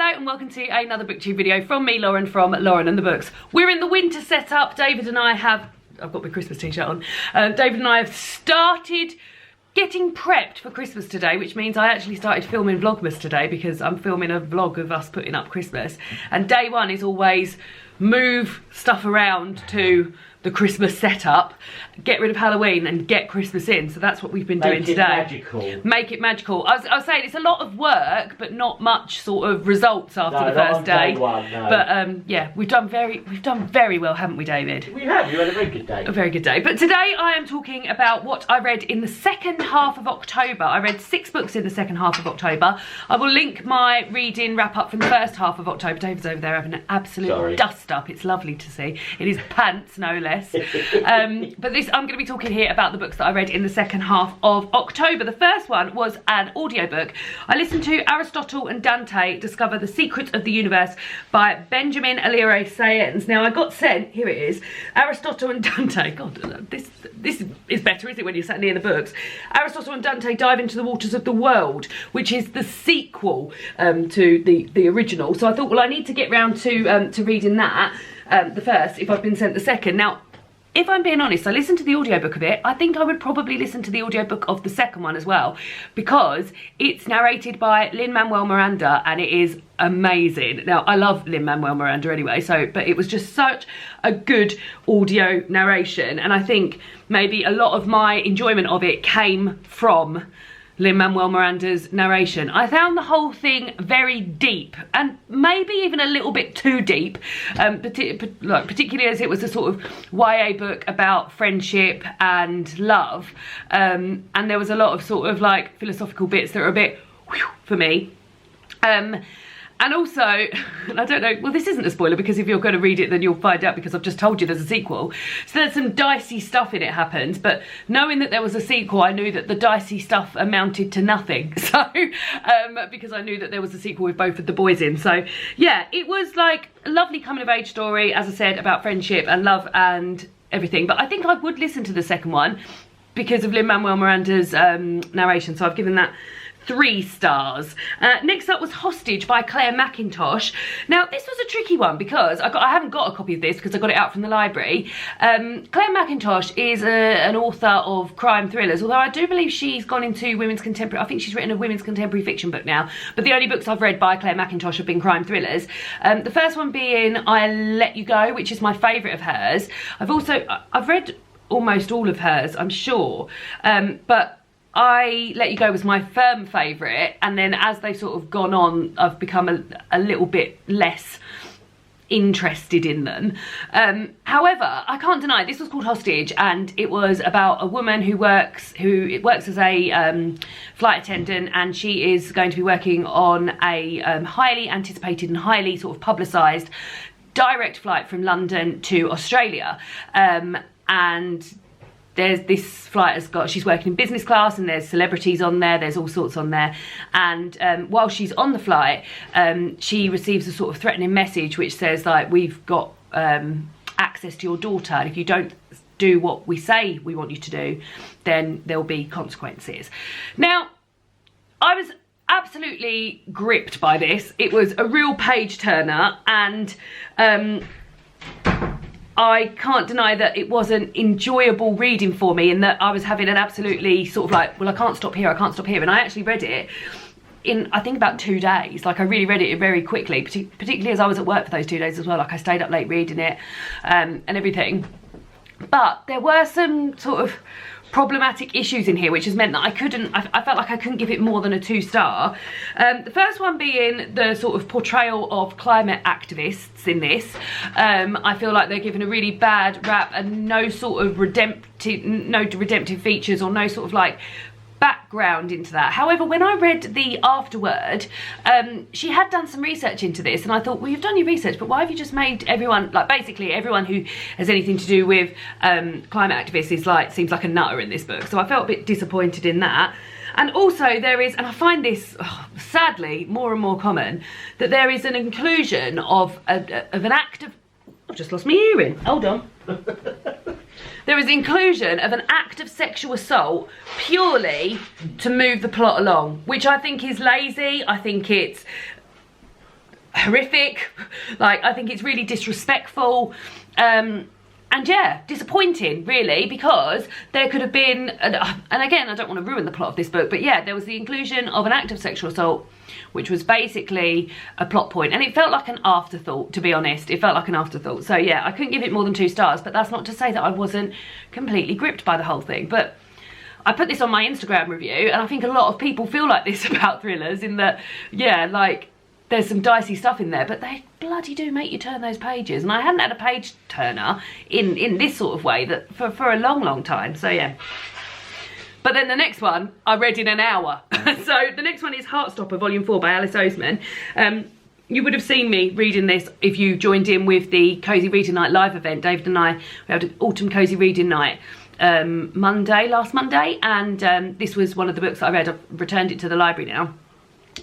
Hello and welcome to another booktube video from me, Lauren, from Lauren and the Books. We're in the winter setup. David and I have, I've got my Christmas t-shirt on. David and I have started getting prepped for Christmas today, which means I actually started filming vlogmas today because I'm filming a vlog of us putting up Christmas. And day one is always move stuff around to the Christmas setup, get rid of Halloween and get Christmas in. So that's what we've been doing today. Magical. Make it magical. I was saying it's a lot of work, but not much sort of results after the first day. No. But yeah, we've done very well, haven't we, David? We have. You had a very good day. A very good day. But today I am talking about what I read in the second half of October. I read 6 books in the second half of October. I will link my reading wrap up from the first half of October. David's over there having an absolute dust up. It's lovely to see. In his pants, no less. But I'm going to be talking here about the books that I read in the second half of October. The first one was an audiobook. I listened to Aristotle and Dante Discover the Secrets of the Universe by Benjamin Alire Sayens. Now I got sent, here it is, Aristotle and Dante. God, this is better, is it, when you're sat near the books? Aristotle and Dante Dive into the Waters of the World, which is the sequel to the original. So I thought, well, I need to get round to reading that, the first, if I've been sent the second. Now, if I'm being honest, I listened to the audiobook of it. I think I would probably listen to the audiobook of the second one as well, because it's narrated by Lin-Manuel Miranda and it is amazing. Now, I love Lin-Manuel Miranda anyway, but it was just such a good audio narration, and I think maybe a lot of my enjoyment of it came from Lin-Manuel Miranda's narration. I found the whole thing very deep, and maybe even a little bit too deep, particularly as it was a sort of YA book about friendship and love, and there was a lot of sort of like philosophical bits that are a bit whew for me. And also, I don't know, well, this isn't a spoiler because if you're going to read it then you'll find out, because I've just told you there's a sequel. So there's some dicey stuff in it happens, but knowing that there was a sequel, I knew that the dicey stuff amounted to nothing. So, because I knew that there was a sequel with both of the boys in. So yeah, it was like a lovely coming of age story, as I said, about friendship and love and everything. But I think I would listen to the second one because of Lin-Manuel Miranda's narration. So I've given that 3 stars. Next up was Hostage by Claire Mackintosh. Now this was a tricky one because I haven't got a copy of this because I got it out from the library. Claire Mackintosh is an author of crime thrillers, although I do believe she's gone into women's contemporary. I think she's written a women's contemporary fiction book now, but the only books I've read by Claire Mackintosh have been crime thrillers. The first one being I Let You Go, which is my favourite of hers. I've read almost all of hers, I'm sure, but I Let You Go was my firm favourite, and then as they've sort of gone on, I've become a little bit less interested in them. However, I can't deny this was called Hostage, and it was about a woman who works as a flight attendant, and she is going to be working on a highly anticipated and highly sort of publicised direct flight from London to Australia, and there's this flight she's working in business class, and there's celebrities on there, there's all sorts on there, and while she's on the flight, she receives a sort of threatening message which says, like, we've got access to your daughter, and if you don't do what we say we want you to do, then there'll be consequences. Now, I was absolutely gripped by this. It was a real page turner, and I can't deny that it was an enjoyable reading for me, in that I was having an absolutely sort of like, well, I can't stop here, and I actually read it in, I think, about 2 days. Like, I really read it very quickly, particularly as I was at work for those 2 days as well. Like, I stayed up late reading it and everything. But there were some sort of problematic issues in here, which has meant that I felt like I couldn't give it more than a 2-star. The first one being the sort of portrayal of climate activists in this. I feel like they're given a really bad rap, and no sort of redemptive features, or no sort of like background into that. However, when I read the afterword, she had done some research into this, and I thought, well, you've done your research, but why have you just made everyone, like, basically everyone who has anything to do with climate activists seems like a nutter in this book. So I felt a bit disappointed in that. And also there is, and I find this sadly more and more common, that there is an inclusion of an act of, I've just lost my hearing, hold on. There is inclusion of an act of sexual assault purely to move the plot along, which I think is lazy. I think it's horrific. Like, I think it's really disrespectful. And yeah, disappointing really, because there could have been, and again, I don't want to ruin the plot of this book, but yeah, there was the inclusion of an act of sexual assault, which was basically a plot point, and it felt like an afterthought, to be honest. It felt like an afterthought. So yeah, I couldn't give it more than 2 stars, but that's not to say that I wasn't completely gripped by the whole thing. But I put this on my Instagram review, and I think a lot of people feel like this about thrillers, in that, yeah, like, there's some dicey stuff in there, but they bloody do make you turn those pages. And I hadn't had a page turner in this sort of way that for a long time. So yeah. But then the next one I read in an hour. So the next one is Heartstopper Volume 4 by Alice Oseman. You would have seen me reading this if you joined in with the Cozy Reading Night live event. David and I, we had an autumn Cozy Reading Night last Monday, and this was one of the books that I read. I've returned it to the library now.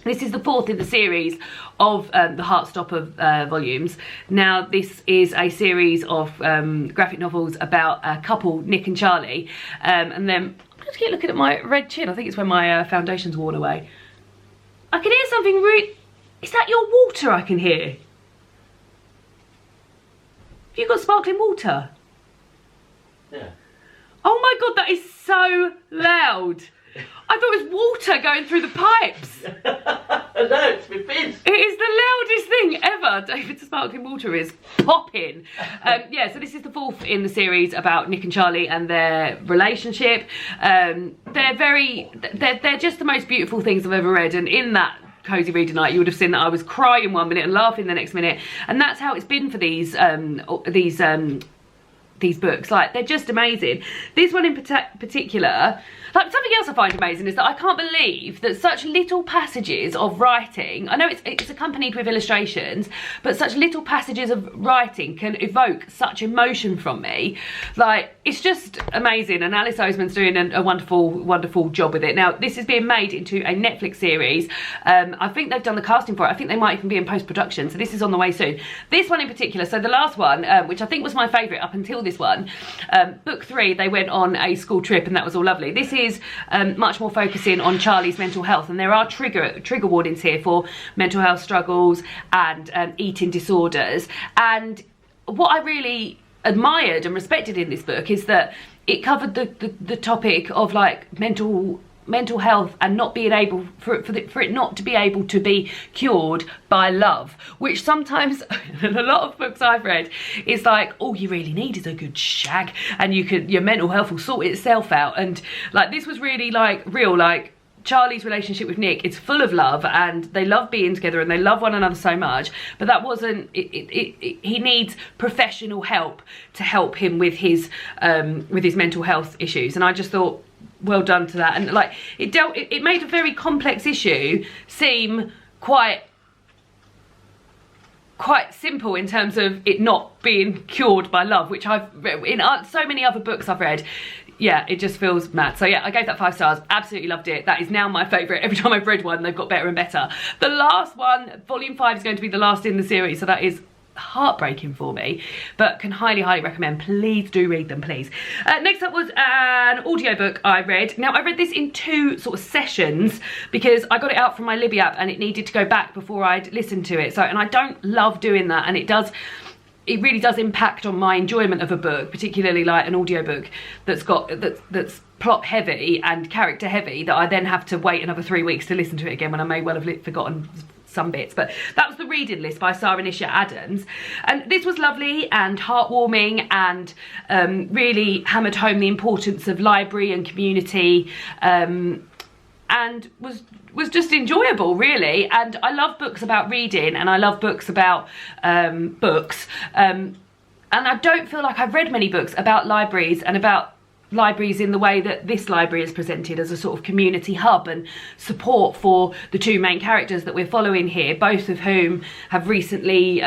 This is the 4th in the series of the Heartstopper volumes. Now, this is a series of graphic novels about a couple, Nick and Charlie. And then, I just keep looking at my red chin. I think it's when my foundation's worn away. I can hear something really... Is that your water I can hear? Have you got sparkling water? Yeah. Oh my God, that is so loud. I thought it was water going through the pipes. No, it's my fizz. It is the loudest thing ever. David's sparkling water is popping. Yeah, so this is the 4th in the series about Nick and Charlie and their relationship. They're just the most beautiful things I've ever read, and in that Cozy Reading Night you would have seen that I was crying one minute and laughing the next minute, and that's how it's been for these books. Like, they're just amazing. This one in particular, like, something else I find amazing is that I can't believe that such little passages of writing, I know it's accompanied with illustrations, but such little passages of writing can evoke such emotion from me. Like, it's just amazing, and Alice Oseman's doing a wonderful job with it. Now, this is being made into a Netflix series. I think they've done the casting for it. I think they might even be in post-production, so this is on the way soon. This one in particular, so the last one, which I think was my favourite up until this one, book 3, they went on a school trip, and that was all lovely. This is much more focusing on Charlie's mental health, and there are trigger warnings here for mental health struggles and eating disorders. And what I really admired and respected in this book is that it covered the topic of, like, mental health and not being able for it not to be able to be cured by love, which sometimes in a lot of books I've read is like, all you really need is a good shag and your mental health will sort itself out. And like, this was really like real. Like, Charlie's relationship with Nick, it's full of love, and they love being together and they love one another so much, but that wasn't he needs professional help to help him with his mental health issues. And I just thought, well done to that. And like, it made a very complex issue seem quite simple in terms of it not being cured by love, which I've in so many other books I've read. Yeah, it just feels mad. So yeah, I gave that 5 stars. Absolutely loved it. That is now my favourite. Every time I've read one, they've got better and better. The last one, volume 5, is going to be the last in the series, so that is heartbreaking for me, but can highly recommend. Please do read them, please. Next up was an audiobook I read. Now, I read this in 2 sort of sessions because I got it out from my Libby app and it needed to go back before I'd listened to it. So, and I don't love doing that, and it really does impact on my enjoyment of a book, particularly like an audiobook that's plot heavy and character heavy, that I then have to wait another 3 weeks to listen to it again when I may well have forgotten some bits. But that was The Reading List by Sarah Nisha Adams, and this was lovely and heartwarming and really hammered home the importance of library and community, and was just enjoyable, really. And I love books about reading, and I love books about books, and I don't feel like I've read many books about libraries and about libraries in the way that this library is presented, as a sort of community hub and support for the 2 main characters that we're following here, both of whom have recently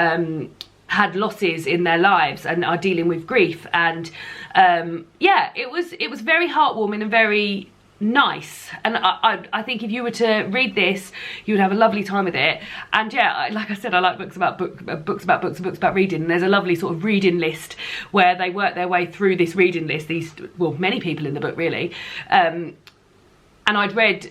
had losses in their lives and are dealing with grief. And yeah, it was very heartwarming and very nice, and I think if you were to read this, you would have a lovely time with it. And yeah, like I said, I like books about books about reading, and there's a lovely sort of reading list where they work their way through this reading list, many people in the book really, and I'd read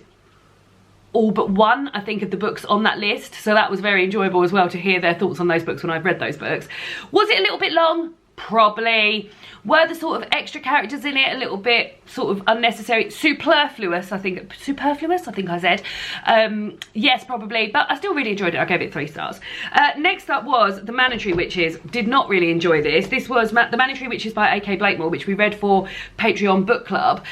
all but one, I think, of the books on that list. So that was very enjoyable as well to hear their thoughts on those books when I've read those books. Was it a little bit long? Probably. Were the sort of extra characters in it a little bit sort of unnecessary, superfluous, I think I said. Yes, probably, but I still really enjoyed it. I gave it 3 stars. Next up was The Manningtree Witches. Did not really enjoy this. This was The Manningtree Witches by A.K. Blakemore, which we read for Patreon Book Club.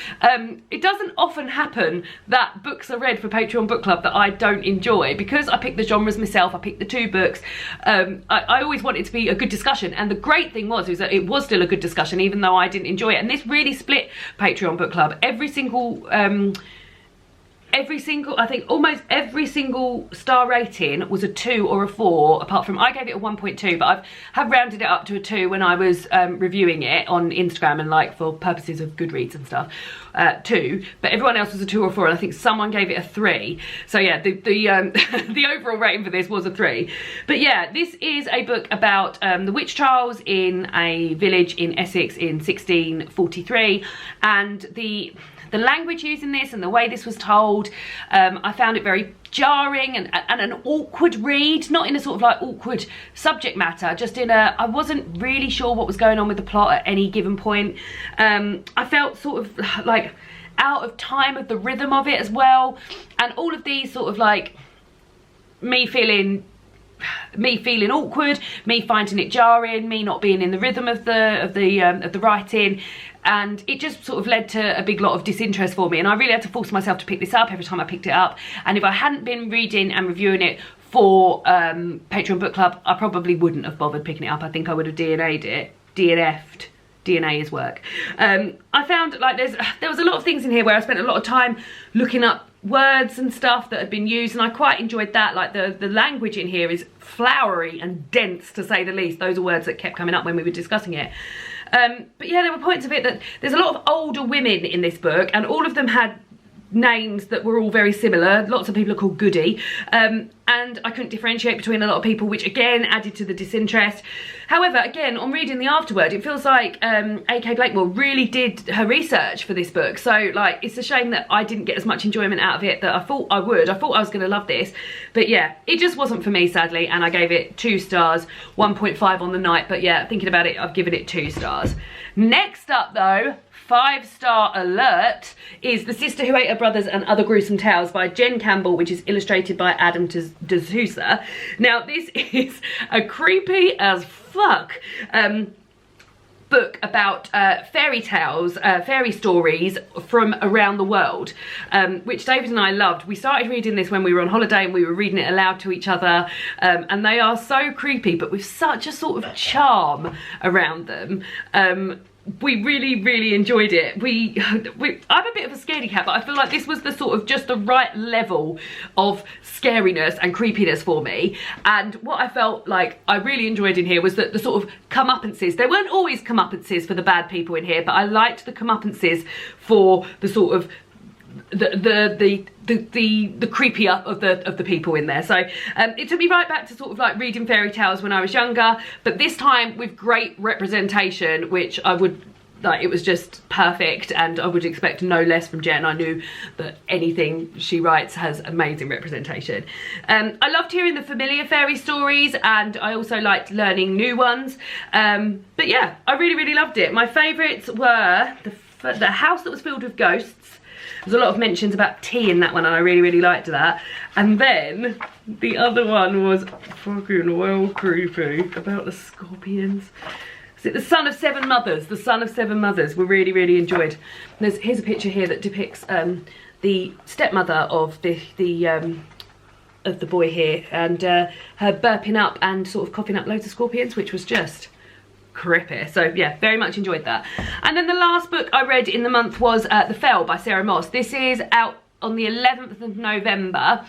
It doesn't often happen that books are read for Patreon Book Club that I don't enjoy, because I picked the genres myself. I picked the 2 books. I always want it to be a good discussion, and the great thing was that it was still a good discussion, even though I didn't enjoy it. And this really split Patreon Book Club. Every single, I think almost every single star rating was a 2 or a 4, apart from, I gave it a 1.2, but I have rounded it up to a 2 when I was reviewing it on Instagram and like for purposes of Goodreads and stuff, 2, but everyone else was a 2 or 4, and I think someone gave it a 3. So yeah, the overall rating for this was a 3. But yeah, this is a book about the witch trials in a village in Essex in 1643, and the language used in this and the way this was told, I found it very jarring and an awkward read, not in a sort of like awkward subject matter, just in a, I wasn't really sure what was going on with the plot at any given point. I felt sort of like out of time with the rhythm of it as well, and all of these sort of like me feeling awkward, me finding it jarring, me not being in the rhythm of the writing, and it just sort of led to a big lot of disinterest for me, and I really had to force myself to pick this up every time I picked it up. And if I hadn't been reading and reviewing it for Patreon Book Club, I probably wouldn't have bothered picking it up. I think I would have DNA'd it, DNF'd. DNA is work. I found like there was a lot of things in here where I spent a lot of time looking up words and stuff that had been used, and I quite enjoyed that. Like the language in here is flowery and dense, to say the least. Those are words that kept coming up when we were discussing it. But yeah, there were points of it that there's a lot of older women in this book, and all of them had names that were all very similar. Lots of people are called Goody, and I couldn't differentiate between a lot of people, which again added to the disinterest. However, again, on reading the afterword, it feels like A.K. Blakemore really did her research for this book. So like, it's a shame that I didn't get as much enjoyment out of it that I thought I would. I thought I was going to love this, but yeah, it just wasn't for me, sadly, and I gave it 2 stars, 1.5 on the night. But yeah, thinking about it, I've given it 2 stars. Next up though, 5-star alert, is The Sister Who Ate Her Brothers and Other Gruesome Tales by Jen Campbell, which is illustrated by Adam D'Souza. Now, this is a creepy as fuck book about fairy tales, fairy stories from around the world, which David and I loved. We started reading this when we were on holiday, and we were reading it aloud to each other, and they are so creepy, but with such a sort of charm around them. We really enjoyed it. I'm a bit of a scaredy cat, but I feel like this was the sort of just the right level of scariness and creepiness for me. And what I felt like I really enjoyed in here was that the sort of comeuppances, there weren't always comeuppances for the bad people in here, but I liked the comeuppances for the sort of the creepier of the people in there. So it took me right back to sort of like reading fairy tales when I was younger, but this time with great representation, which I would like, it was just perfect, and I would expect no less from Jen. I knew that anything she writes has amazing representation. I loved hearing the familiar fairy stories, and I also liked learning new ones, but yeah, I really loved it. My favourites were the house that was filled with ghosts. There's a lot of mentions about tea in that one, and I really liked that. And then the other one was fucking well creepy, about the scorpions. Is it The Son of Seven Mothers? The Son of Seven Mothers were really enjoyed. Here's a picture here that depicts the stepmother of the boy here, and her burping up and sort of coughing up loads of scorpions, which was just creepy. So yeah, very much enjoyed that. And then the last book I read in the month was The Fell by Sarah Moss. This is out on the 11th of November.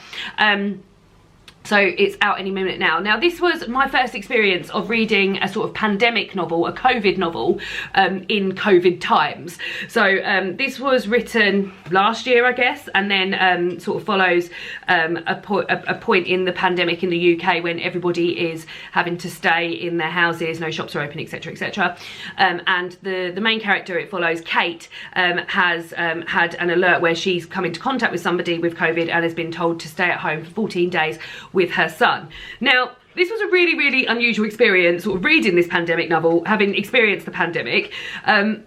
So it's out any minute now. Now, this was my first experience of reading a sort of pandemic novel, a COVID novel, in COVID times. So this was written last year, I guess, and then sort of follows a point in the pandemic in the UK when everybody is having to stay in their houses, no shops are open, etc, etc. And the main character it follows, Kate, has had an alert where she's come into contact with somebody with COVID and has been told to stay at home for 14 days with her son. Now, this was a really, really unusual experience, sort of reading this pandemic novel, having experienced the pandemic.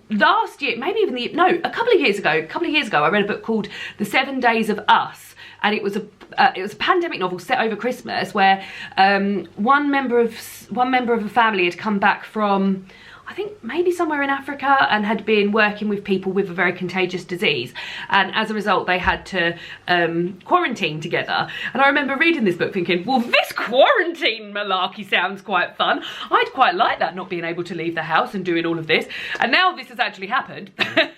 Last year, maybe even a couple of years ago, I read a book called The 7 Days of Us, and it was a pandemic novel set over Christmas where one member of a family had come back from, I think maybe somewhere in Africa, and had been working with people with a very contagious disease, and as a result they had to quarantine together. And I remember reading this book thinking, well, this quarantine malarkey sounds quite fun. I'd quite like that, not being able to leave the house and doing all of this. And now this has actually happened.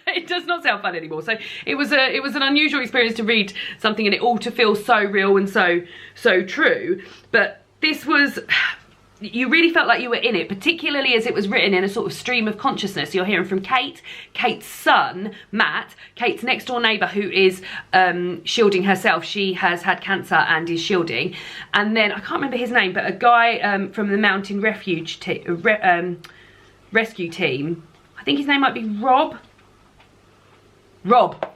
It does not sound fun anymore. So it was an unusual experience to read something and it all to feel so real and so true. But this was, you really felt like you were in it, particularly as it was written in a sort of stream of consciousness. You're hearing from Kate, Kate's son, Matt, Kate's next door neighbour who is shielding herself. She has had cancer and is shielding. And then, I can't remember his name, but a guy from the mountain rescue team, I think his name might be Rob.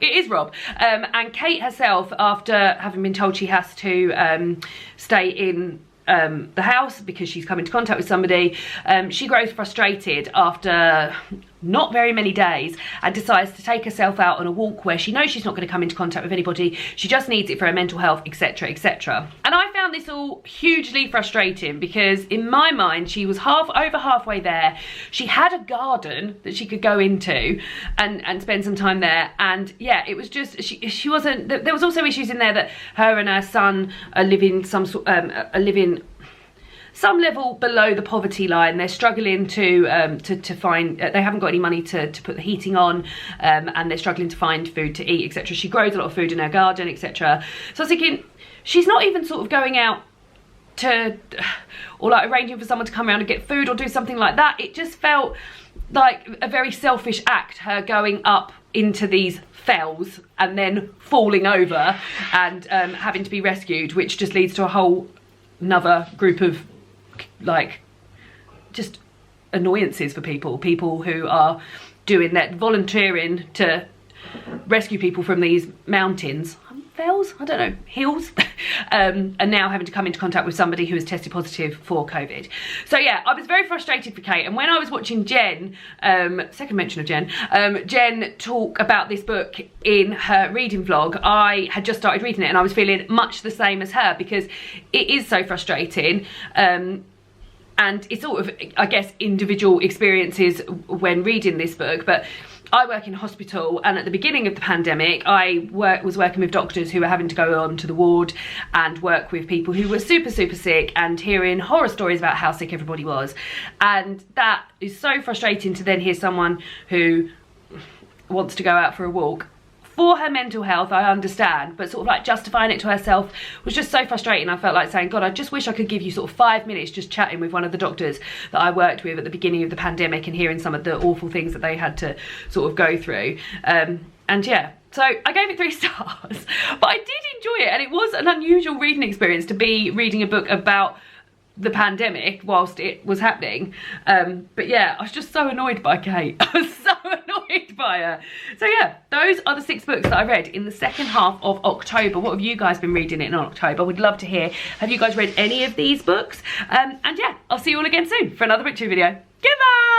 It is Rob. And Kate herself, after having been told she has to stay in the house because she's come into contact with somebody, she grows frustrated after not very many days and decides to take herself out on a walk where she knows she's not going to come into contact with anybody. She just needs it for her mental health, etc, etc. And I found this all hugely frustrating because in my mind she was over halfway there. She had a garden that she could go into and spend some time there, and yeah, it was just she wasn't, there was also issues in there that her and her son are living some level below the poverty line. They're struggling to find, they haven't got any money to put the heating on, and they're struggling to find food to eat, etc. She grows a lot of food in her garden, etc. So I was thinking, she's not even sort of going out to, or like arranging for someone to come around and get food or do something like that. It just felt like a very selfish act, her going up into these fells and then falling over and having to be rescued, which just leads to a whole another group of like just annoyances for people who are doing that, volunteering to rescue people from these mountains, fells, I don't know, hills, and now having to come into contact with somebody who has tested positive for COVID. So yeah, I was very frustrated for Kate, and when I was watching Jen, second mention of Jen, Jen talk about this book in her reading vlog, I had just started reading it and I was feeling much the same as her because it is so frustrating. And it's sort of, I guess, individual experiences when reading this book, but I work in a hospital, and at the beginning of the pandemic I was working with doctors who were having to go on to the ward and work with people who were super sick and hearing horror stories about how sick everybody was. And that is so frustrating to then hear someone who wants to go out for a walk for her mental health, I understand, but sort of like justifying it to herself was just so frustrating. I felt like saying, God, I just wish I could give you sort of 5 minutes just chatting with one of the doctors that I worked with at the beginning of the pandemic and hearing some of the awful things that they had to sort of go through. And yeah, so I gave it 3 stars, but I did enjoy it, and it was an unusual reading experience to be reading a book about the pandemic whilst it was happening. But yeah, I was just so annoyed by Kate. I was so annoyed by her. So yeah, those are the 6 books that I read in the second half of October. What have you guys been reading in October? We'd love to hear. Have you guys read any of these books? And yeah, I'll see you all again soon for another BookTube video. Goodbye!